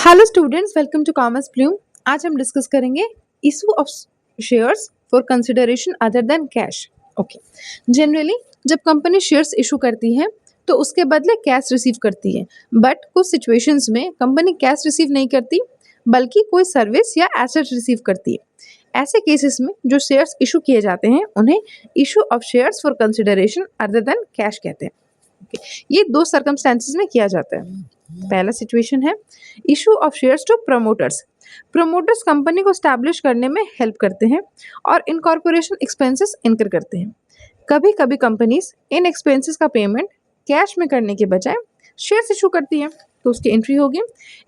Hello students, welcome to Commerce Plume. आज हम discuss करेंगे issue of shares for consideration other than cash. Okay, generally जब company shares issue करती है तो उसके बदले कैश रिसीव करती है, बट कुछ सिचुएशंस में कंपनी कैश रिसीव नहीं करती बल्कि कोई सर्विस या एसेट रिसीव करती है। ऐसे केसेस में जो शेयर्स इशू किए जाते हैं उन्हें issue of shares for consideration other than cash कहते हैं। ये दो सर्कमस्टेंसेस में किया जाता है। पहला सिचुएशन है issue of shares to promoters. Promoters company को स्टैब्लिश करने में हेल्प करते हैं और इनकॉर्पोरेशन एक्सपेंसेस इनकर करते हैं। कभी कभी कंपनीज इन एक्सपेंसेस का पेमेंट कैश में करने के बजाय शेयर्स इशू करती हैं, तो उसकी एंट्री होगी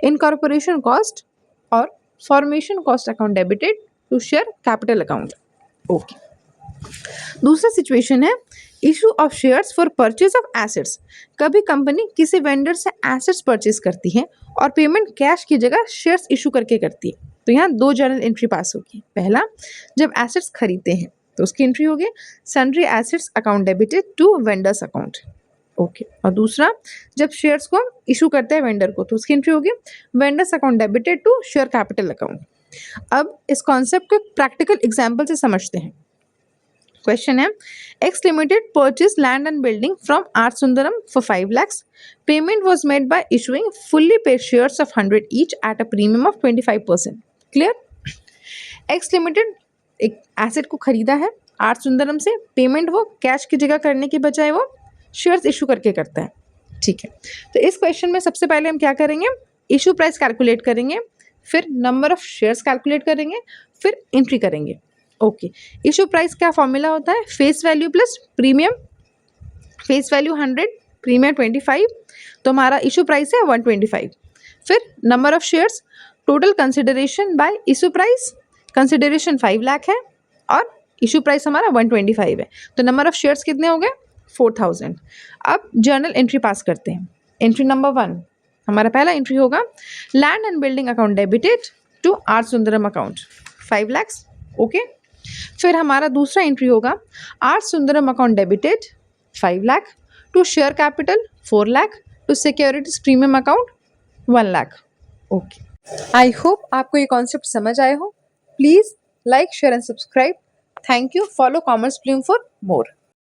इनकॉर्पोरेशन कॉस्ट और formation cost account debited to share capital account. Okay, दूसरा सिचुएशन है issue of shares for purchase of assets. कभी कंपनी किसी वेंडर से एसेट्स परचेज करती है और पेमेंट कैश की जगह शेयर्स इशू करके करती है, तो यहाँ दो जर्नल एंट्री पास होगी। पहला, जब एसेट्स खरीदते हैं तो उसकी एंट्री होगी sundry assets account debited to vendors account. Okay, और दूसरा, जब शेयर्स को इशू करते हैं वेंडर को तो उसकी एंट्री होगी vendors account debited to share capital account. अब इस कॉन्सेप्ट को प्रैक्टिकल एग्जाम्पल से समझते हैं। क्वेश्चन है, X Limited purchased land and building from R Sundaram for 5 lakhs. Payment was made by issuing fully paid shares of 100 each at a premium of 25%. Clear? X Limited एक asset को खरीदा है are Sundaram से, payment वो cash की जगह करने के बजाय वो शेयर्स इशू करके करता है। ठीक है, तो इस क्वेश्चन में सबसे पहले हम क्या करेंगे, इशू प्राइस कैलकुलेट करेंगे, फिर नंबर ऑफ शेयर्स कैलकुलेट करेंगे, फिर एंट्री करेंगे। ओके, इशू प्राइस क्या फॉर्मूला होता है, face value plus premium. Face value 100, premium 25, तो हमारा इशू प्राइस है 125। फिर number of shares, total consideration bye issue price, consideration 5 lakh है और इशू प्राइस हमारा 125 है, तो नंबर ऑफ शेयर्स कितने हो गए 4000। अब जर्नल एंट्री पास करते हैं। एंट्री नंबर 1, हमारा पहला एंट्री होगा land and building account debited to R Sundaram account 5 lakhs। Okay, फिर हमारा दूसरा एंट्री होगा R Sundaram account debited 5 lakh to share capital 4 lakh to securities premium account 1 lakh. Okay, I hope आपको ये कॉन्सेप्ट समझ आए हो। Please like, share and subscribe. Thank you. Follow Commerce Plume for more.